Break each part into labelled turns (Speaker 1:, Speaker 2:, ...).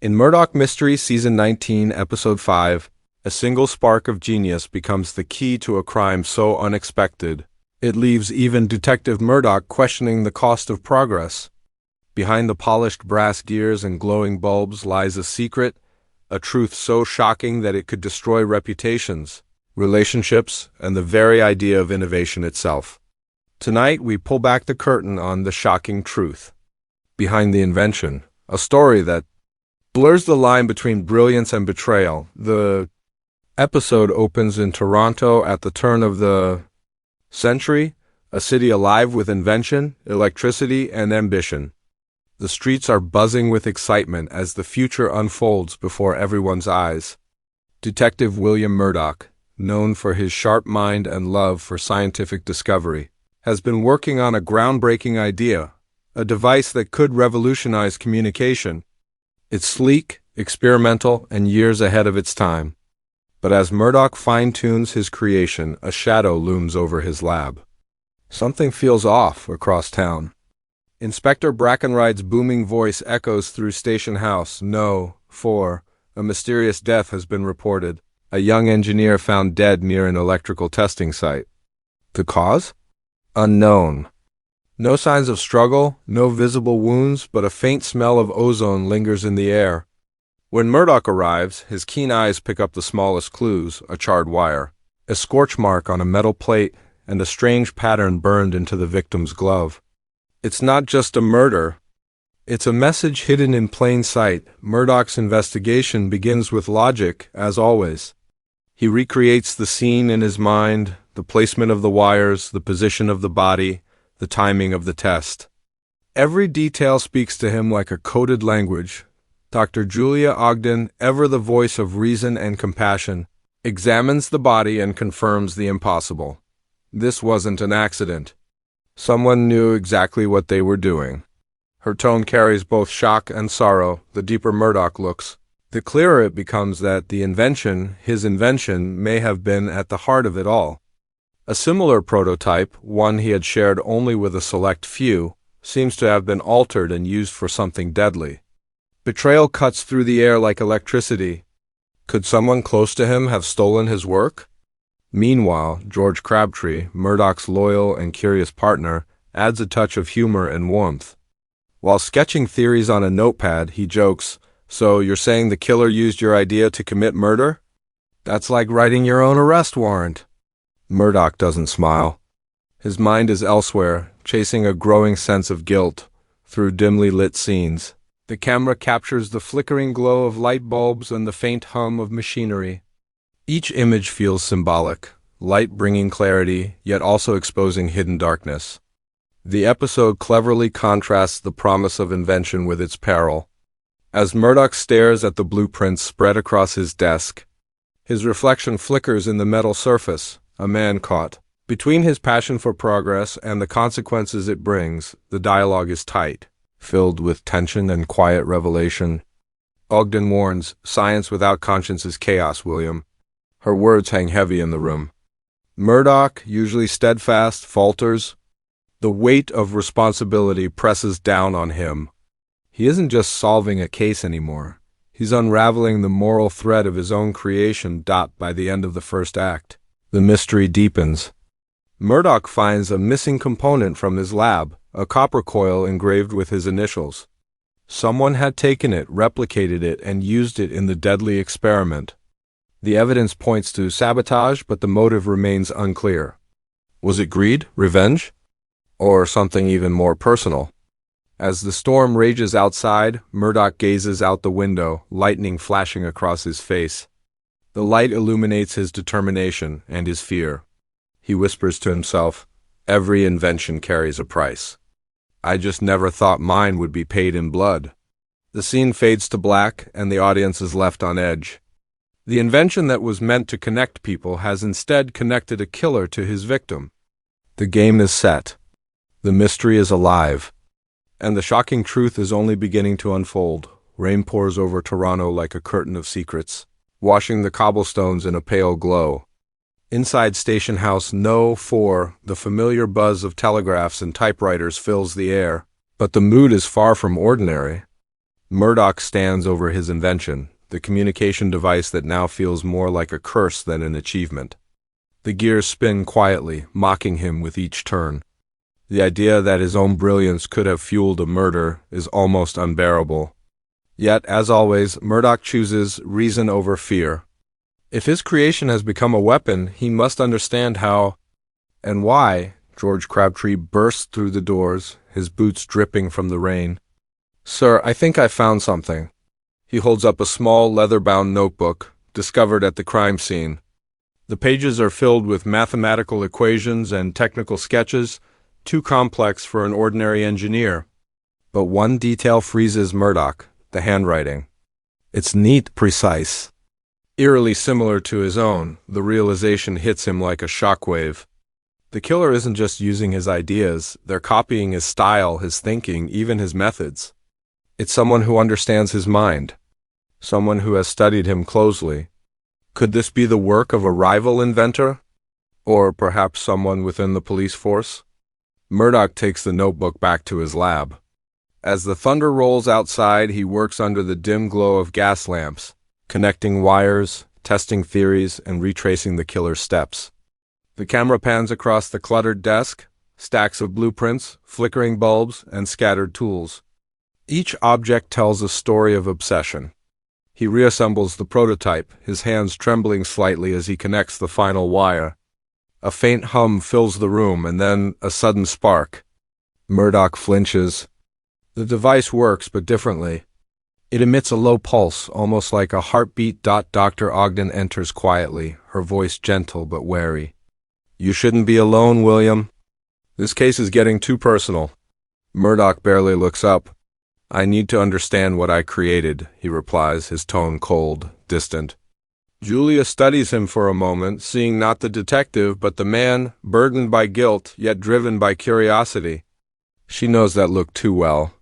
Speaker 1: In Murdoch Mysteries Season 19, Episode 5, a single spark of genius becomes the key to a crime so unexpected, it leaves even Detective Murdoch questioning the cost of progress. Behind the polished brass gears and glowing bulbs lies a secret, a truth so shocking that it could destroy reputations, relationships, and the very idea of innovation itself. Tonight, we pull back the curtain on the shocking truth. Behind the invention, a story that blurs the line between brilliance and betrayal. The episode opens in Toronto at the turn of the century, a city alive with invention, electricity, and ambition. The streets are buzzing with excitement as the future unfolds before everyone's eyes. Detective William Murdoch, known for his sharp mind and love for scientific discovery, has been working on a groundbreaking idea, a device that could revolutionize communication. It's sleek, experimental, and years ahead of its time. But as Murdoch fine-tunes his creation, a shadow looms over his lab. Something feels off across town. Inspector Brackenride's booming voice echoes through Station House. No, 4. A mysterious death has been reported. A young engineer found dead near an electrical testing site. The cause? Unknown. No signs of struggle, no visible wounds, but a faint smell of ozone lingers in the air. When Murdoch arrives, his keen eyes pick up the smallest clues, a charred wire, a scorch mark on a metal plate, and a strange pattern burned into the victim's glove. It's not just a murder. It's a message hidden in plain sight. Murdoch's investigation begins with logic, as always. He recreates the scene in his mind, the placement of the wires, the position of the body, the timing of the test. Every detail speaks to him like a coded language. Dr. Julia Ogden, ever the voice of reason and compassion, examines the body and confirms the impossible. This wasn't an accident. Someone knew exactly what they were doing. Her tone carries both shock and sorrow. The deeper Murdoch looks, the clearer it becomes that the invention, his invention, may have been at the heart of it all. A similar prototype, one he had shared only with a select few, seems to have been altered and used for something deadly. Betrayal cuts through the air like electricity. Could someone close to him have stolen his work? Meanwhile, George Crabtree, Murdoch's loyal and curious partner, adds a touch of humor and warmth. While sketching theories on a notepad, he jokes, "So you're saying the killer used your idea to commit murder? That's like writing your own arrest warrant." Murdoch doesn't smile. His mind is elsewhere, chasing a growing sense of guilt through dimly lit scenes. The camera captures the flickering glow of light bulbs and the faint hum of machinery. Each image feels symbolic, light bringing clarity, yet also exposing hidden darkness. The episode cleverly contrasts the promise of invention with its peril. As Murdoch stares at the blueprints spread across his desk, his reflection flickers in the metal surface. A man caught. Between his passion for progress and the consequences it brings, the dialogue is tight, filled with tension and quiet revelation. Ogden warns, "Science without conscience is chaos, William." Her words hang heavy in the room. Murdoch, usually steadfast, falters. The weight of responsibility presses down on him. He isn't just solving a case anymore. He's unraveling the moral thread of his own creation. By the end of the first act, the mystery deepens. Murdoch finds a missing component from his lab, a copper coil engraved with his initials. Someone had taken it, replicated it, and used it in the deadly experiment. The evidence points to sabotage, but the motive remains unclear. Was it greed, revenge, or something even more personal? As the storm rages outside, Murdoch gazes out the window, lightning flashing across his face. The light illuminates his determination and his fear. He whispers to himself, "Every invention carries a price. I just never thought mine would be paid in blood." The scene fades to black, and the audience is left on edge. The invention that was meant to connect people has instead connected a killer to his victim. The game is set. The mystery is alive. And the shocking truth is only beginning to unfold. Rain pours over Toronto like a curtain of secrets, washing the cobblestones in a pale glow. Inside Station House No. 4, the familiar buzz of telegraphs and typewriters fills the air, but the mood is far from ordinary. Murdoch stands over his invention, the communication device that now feels more like a curse than an achievement. The gears spin quietly, mocking him with each turn. The idea that his own brilliance could have fueled a murder is almost unbearable. Yet, as always, Murdoch chooses reason over fear. If his creation has become a weapon, he must understand how and why. George Crabtree bursts through the doors, his boots dripping from the rain. "Sir, I think I found something." He holds up a small, leather-bound notebook, discovered at the crime scene. The pages are filled with mathematical equations and technical sketches, too complex for an ordinary engineer. But one detail freezes Murdoch: the handwriting. It's neat, precise. Eerily similar to his own, the realization hits him like a shockwave. The killer isn't just using his ideas, they're copying his style, his thinking, even his methods. It's someone who understands his mind, someone who has studied him closely. Could this be the work of a rival inventor? Or perhaps someone within the police force? Murdoch takes the notebook back to his lab. As the thunder rolls outside, he works under the dim glow of gas lamps, connecting wires, testing theories, and retracing the killer's steps. The camera pans across the cluttered desk, stacks of blueprints, flickering bulbs, and scattered tools. Each object tells a story of obsession. He reassembles the prototype, his hands trembling slightly as he connects the final wire. A faint hum fills the room, and then a sudden spark. Murdoch flinches. The device works, but differently. It emits a low pulse, almost like a heartbeat. Dr. Ogden enters quietly, her voice gentle but wary. "You shouldn't be alone, William. This case is getting too personal." Murdoch barely looks up. "I need to understand what I created," he replies, his tone cold, distant. Julia studies him for a moment, seeing not the detective, but the man, burdened by guilt, yet driven by curiosity. She knows that look too well.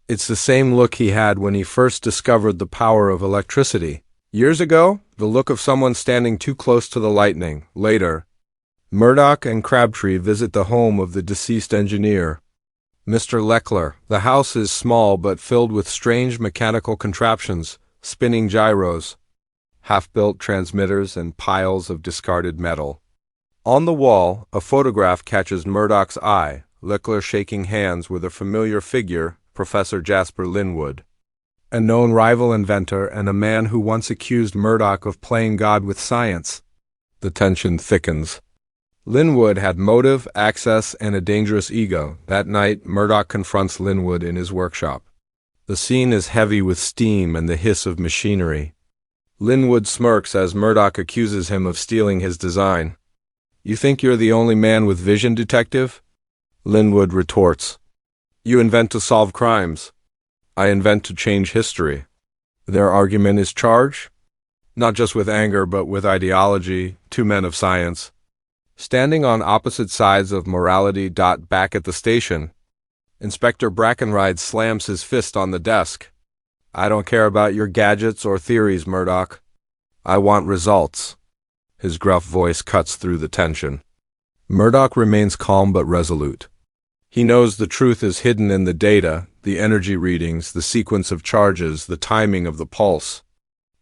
Speaker 1: It's the same look he had when he first discovered the power of electricity. Years ago, the look of someone standing too close to the lightning. Later, Murdoch and Crabtree visit the home of the deceased engineer, Mr. Leckler. The house is small but filled with strange mechanical contraptions, spinning gyros, half-built transmitters, and piles of discarded metal. On the wall, a photograph catches Murdoch's eye, Leckler shaking hands with a familiar figure, Professor Jasper Linwood, a known rival inventor and a man who once accused Murdoch of playing God with science. The tension thickens. Linwood had motive, access, and a dangerous ego. That night, Murdoch confronts Linwood in his workshop. The scene is heavy with steam and the hiss of machinery. Linwood smirks as Murdoch accuses him of stealing his design. "You think you're the only man with vision, detective?" Linwood retorts. "You invent to solve crimes. I invent to change history." Their argument is charged, not just with anger but with ideology, two men of science. Standing on opposite sides of morality. Back at the station, Inspector Brackenride slams his fist on the desk. "I don't care about your gadgets or theories, Murdoch. I want results." His gruff voice cuts through the tension. Murdoch remains calm but resolute. He knows the truth is hidden in the data, the energy readings, the sequence of charges, the timing of the pulse.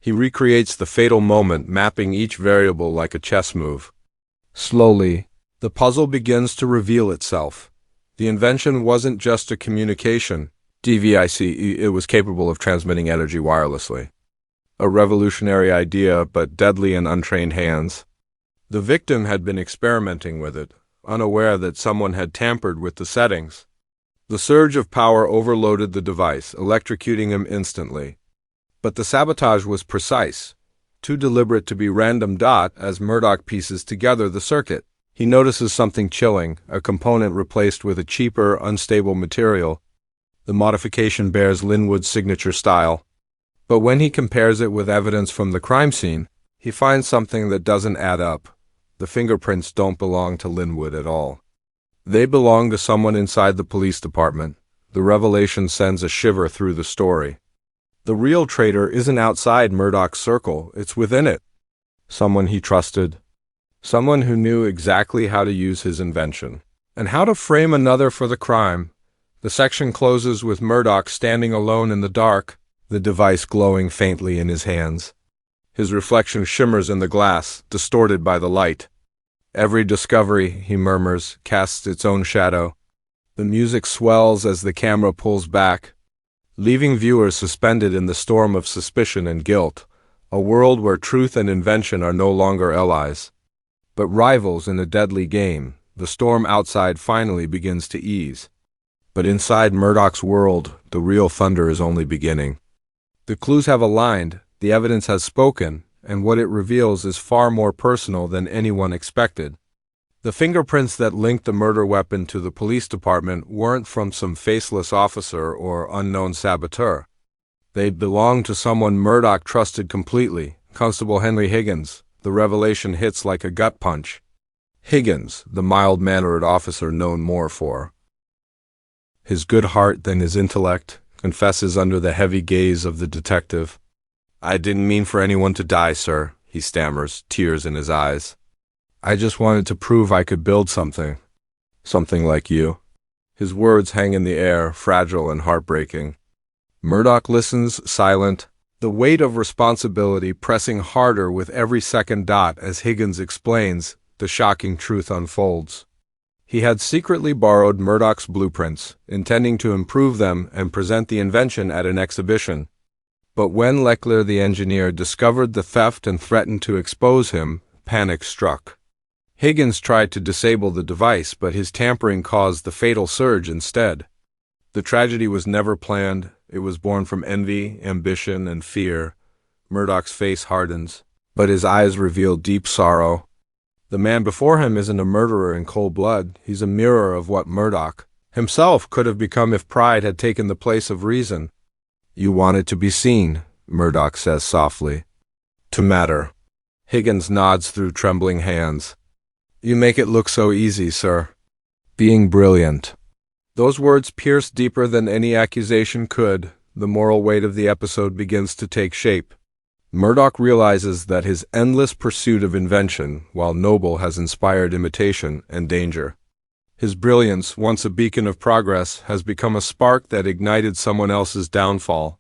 Speaker 1: He recreates the fatal moment, mapping each variable like a chess move. Slowly, the puzzle begins to reveal itself. The invention wasn't just a communication device, it was capable of transmitting energy wirelessly. A revolutionary idea, but deadly in untrained hands. The victim had been experimenting with it, unaware that someone had tampered with the settings. The surge of power overloaded the device, electrocuting him instantly. But the sabotage was precise, too deliberate to be random. As Murdoch pieces together the circuit, he notices something chilling, a component replaced with a cheaper, unstable material. The modification bears Linwood's signature style. But when he compares it with evidence from the crime scene, he finds something that doesn't add up. The fingerprints don't belong to Linwood at all. They belong to someone inside the police department. The revelation sends a shiver through the story. The real traitor isn't outside Murdoch's circle, it's within it. Someone he trusted. Someone who knew exactly how to use his invention, and how to frame another for the crime. The section closes with Murdoch standing alone in the dark, the device glowing faintly in his hands. His reflection shimmers in the glass, distorted by the light. Every discovery, he murmurs, casts its own shadow. The music swells as the camera pulls back, leaving viewers suspended in the storm of suspicion and guilt, a world where truth and invention are no longer allies, but rivals in a deadly game. The storm outside finally begins to ease. But inside Murdoch's world, the real thunder is only beginning. The clues have aligned, the evidence has spoken, and what it reveals is far more personal than anyone expected. The fingerprints that linked the murder weapon to the police department weren't from some faceless officer or unknown saboteur. They belonged to someone Murdoch trusted completely, Constable Henry Higgins. The revelation hits like a gut punch. Higgins, the mild-mannered officer known more for his good heart than his intellect, confesses under the heavy gaze of the detective. "I didn't mean for anyone to die, sir," he stammers, tears in his eyes. "I just wanted to prove I could build something like you." His words hang in the air, fragile and heartbreaking. Murdoch listens, silent, the weight of responsibility pressing harder with every second dot as Higgins explains. The shocking truth unfolds. He had secretly borrowed Murdoch's blueprints, intending to improve them and present the invention at an exhibition. But when Leclerc the engineer discovered the theft and threatened to expose him, panic struck. Higgins tried to disable the device, but his tampering caused the fatal surge instead. The tragedy was never planned. It was born from envy, ambition, and fear. Murdoch's face hardens, but his eyes reveal deep sorrow. The man before him isn't a murderer in cold blood. He's a mirror of what Murdoch himself could have become if pride had taken the place of reason. "You wanted to be seen," Murdoch says softly. "To matter." Higgins nods through trembling hands. "You make it look so easy, sir. Being brilliant." Those words pierce deeper than any accusation could. The moral weight of the episode begins to take shape. Murdoch realizes that his endless pursuit of invention, while noble, has inspired imitation and danger. His brilliance, once a beacon of progress, has become a spark that ignited someone else's downfall.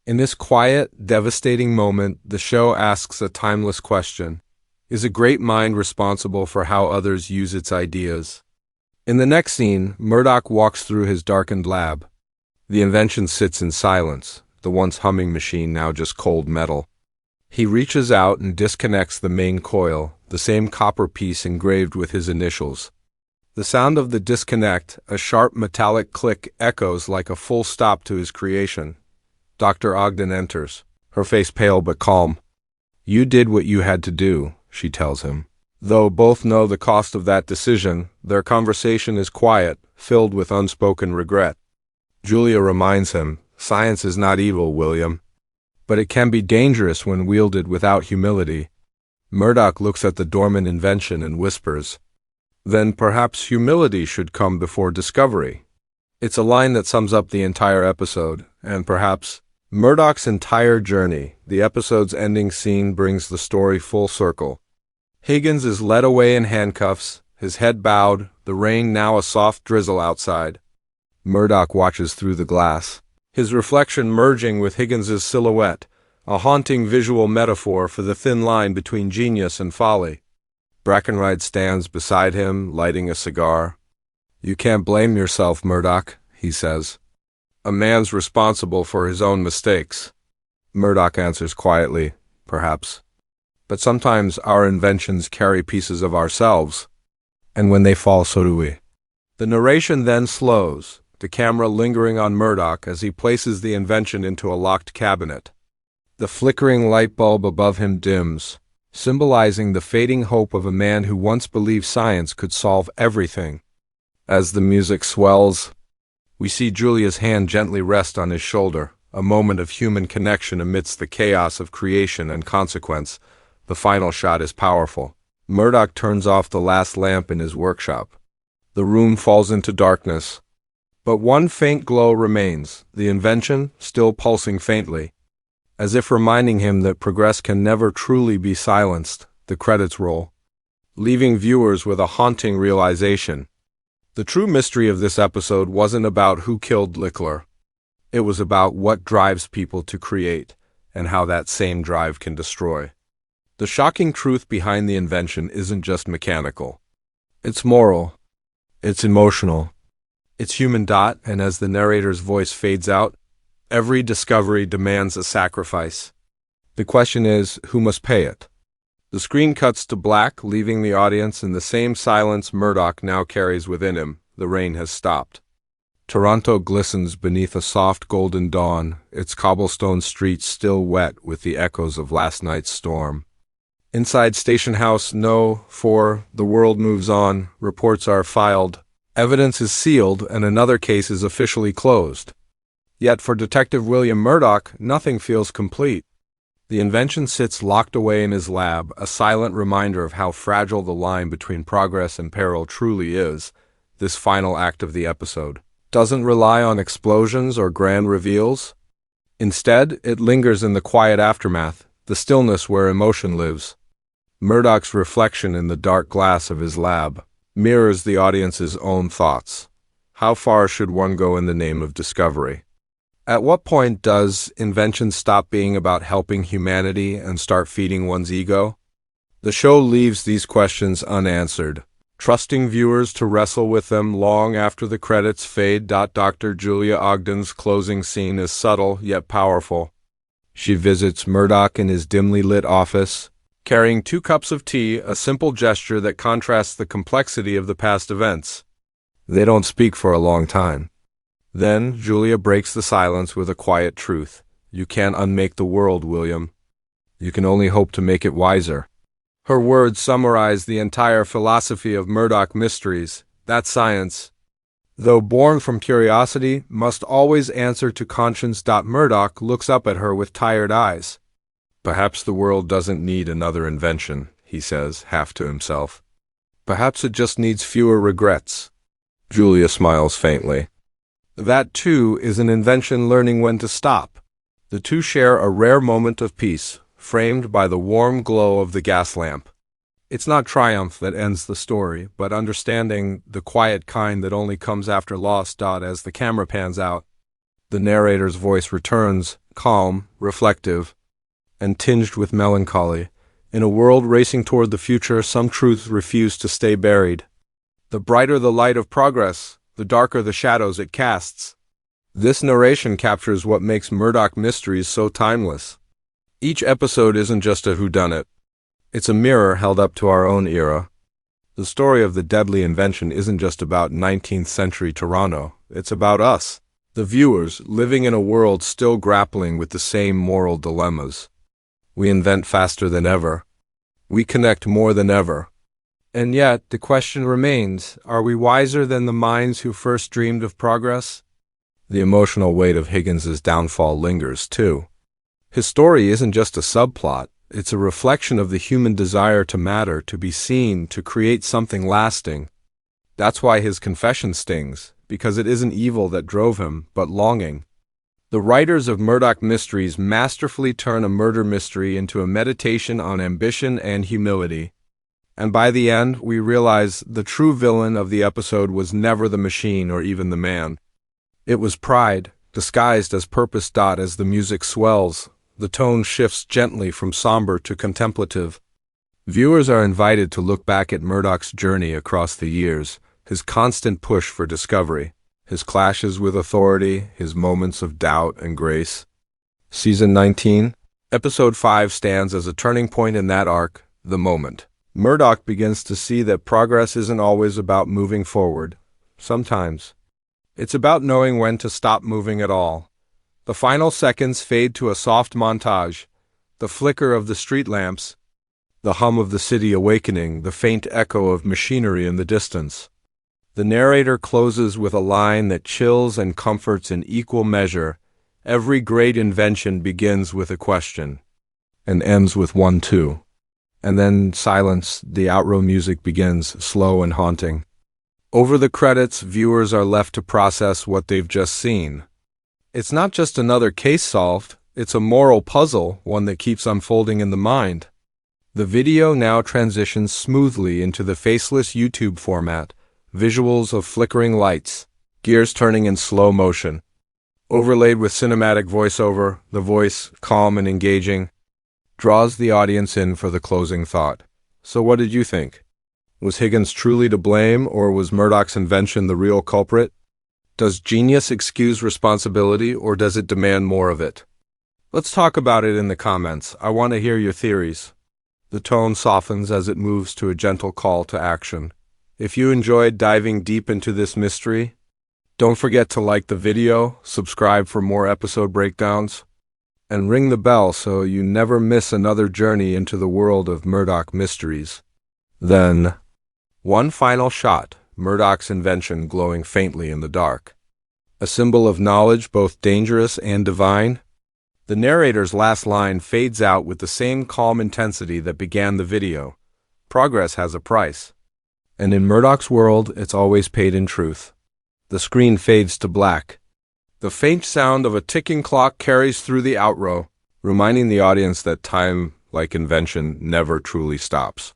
Speaker 1: In this quiet, devastating moment, the show asks a timeless question. Is a great mind responsible for how others use its ideas? In the next scene, Murdoch walks through his darkened lab. The invention sits in silence, the once humming machine now just cold metal. He reaches out and disconnects the main coil, the same copper piece engraved with his initials. The sound of the disconnect, a sharp metallic click, echoes like a full stop to his creation. Dr. Ogden enters, her face pale but calm. "You did what you had to do," she tells him. Though both know the cost of that decision, their conversation is quiet, filled with unspoken regret. Julia reminds him, "Science is not evil, William. But it can be dangerous when wielded without humility." Murdoch looks at the dormant invention and whispers, "Then perhaps humility should come before discovery." It's a line that sums up the entire episode, and perhaps Murdoch's entire journey. The episode's ending scene brings the story full circle. Higgins is led away in handcuffs, his head bowed, the rain now a soft drizzle outside. Murdoch watches through the glass, his reflection merging with Higgins's silhouette, a haunting visual metaphor for the thin line between genius and folly. Brackenride stands beside him, lighting a cigar. "You can't blame yourself, Murdoch," he says. "A man's responsible for his own mistakes." Murdoch answers quietly, "Perhaps. But sometimes our inventions carry pieces of ourselves, and when they fall, so do we." The narration then slows, the camera lingering on Murdoch as he places the invention into a locked cabinet. The flickering light bulb above him dims, symbolizing the fading hope of a man who once believed science could solve everything. As the music swells, we see Julia's hand gently rest on his shoulder, a moment of human connection amidst the chaos of creation and consequence. The final shot is powerful. Murdoch turns off the last lamp in his workshop. The room falls into darkness. But one faint glow remains, the invention still pulsing faintly. As if reminding him that progress can never truly be silenced, the credits roll, leaving viewers with a haunting realization. The true mystery of this episode wasn't about who killed Leclerc. It was about what drives people to create and how that same drive can destroy. The shocking truth behind the invention isn't just mechanical. It's moral. It's emotional. It's human. And as the narrator's voice fades out, every discovery demands a sacrifice. The question is, who must pay it? The screen cuts to black, leaving the audience in the same silence Murdoch now carries within him. The rain has stopped. Toronto glistens beneath a soft golden dawn, its cobblestone streets still wet with the echoes of last night's storm. Inside Station House No. 4, the world moves on, reports are filed, evidence is sealed, and another case is officially closed. Yet for Detective William Murdoch, nothing feels complete. The invention sits locked away in his lab, a silent reminder of how fragile the line between progress and peril truly is. This final act of the episode doesn't rely on explosions or grand reveals. Instead, it lingers in the quiet aftermath, the stillness where emotion lives. Murdoch's reflection in the dark glass of his lab mirrors the audience's own thoughts. How far should one go in the name of discovery? At what point does invention stop being about helping humanity and start feeding one's ego? The show leaves these questions unanswered, trusting viewers to wrestle with them long after the credits fade. Dr. Julia Ogden's closing scene is subtle yet powerful. She visits Murdoch in his dimly lit office, carrying 2 cups of tea, a simple gesture that contrasts the complexity of the past events. They don't speak for a long time. Then, Julia breaks the silence with a quiet truth. You can't unmake the world, William. You can only hope to make it wiser. Her words summarize the entire philosophy of Murdoch Mysteries, that science, though born from curiosity, must always answer to conscience. Murdoch looks up at her with tired eyes. Perhaps the world doesn't need another invention, he says, half to himself. Perhaps it just needs fewer regrets. Julia smiles faintly. That, too, is an invention learning when to stop. The two share a rare moment of peace, framed by the warm glow of the gas lamp. It's not triumph that ends the story, but understanding, the quiet kind that only comes after loss. As the camera pans out, the narrator's voice returns, calm, reflective, and tinged with melancholy. In a world racing toward the future, some truths refuse to stay buried. The brighter the light of progress, the darker the shadows it casts. This narration captures what makes Murdoch Mysteries so timeless. Each episode isn't just a whodunit. It's a mirror held up to our own era. The story of the deadly invention isn't just about 19th century Toronto. It's about us, the viewers, living in a world still grappling with the same moral dilemmas. We invent faster than ever. We connect more than ever. And yet, the question remains, are we wiser than the minds who first dreamed of progress? The emotional weight of Higgins's downfall lingers, too. His story isn't just a subplot, it's a reflection of the human desire to matter, to be seen, to create something lasting. That's why his confession stings, because it isn't evil that drove him, but longing. The writers of Murdoch Mysteries masterfully turn a murder mystery into a meditation on ambition and humility. And by the end, we realize the true villain of the episode was never the machine or even the man. It was pride, disguised as purpose. As the music swells, the tone shifts gently from somber to contemplative. Viewers are invited to look back at Murdoch's journey across the years, his constant push for discovery, his clashes with authority, his moments of doubt and grace. Season 19, Episode 5 stands as a turning point in that arc, the moment. Murdoch begins to see that progress isn't always about moving forward. Sometimes it's about knowing when to stop moving at all. The final seconds fade to a soft montage, the flicker of the street lamps, the hum of the city awakening, the faint echo of machinery in the distance. The narrator closes with a line that chills and comforts in equal measure. Every great invention begins with a question, and ends with one too. And then silence, the outro music begins, slow and haunting. Over the credits, viewers are left to process what they've just seen. It's not just another case solved, it's a moral puzzle, one that keeps unfolding in the mind. The video now transitions smoothly into the faceless YouTube format, visuals of flickering lights, gears turning in slow motion. Overlaid with cinematic voiceover, the voice, calm and engaging, draws the audience in for the closing thought. So what did you think? Was Higgins truly to blame, or was Murdoch's invention the real culprit? Does genius excuse responsibility, or does it demand more of it? Let's talk about it in the comments. I want to hear your theories. The tone softens as it moves to a gentle call to action. If you enjoyed diving deep into this mystery, don't forget to like the video, subscribe for more episode breakdowns, and ring the bell so you never miss another journey into the world of Murdoch Mysteries. Then, one final shot, Murdoch's invention glowing faintly in the dark. A symbol of knowledge both dangerous and divine. The narrator's last line fades out with the same calm intensity that began the video. Progress has a price. And in Murdoch's world, it's always paid in truth. The screen fades to black. The faint sound of a ticking clock carries through the outro, reminding the audience that time, like invention, never truly stops.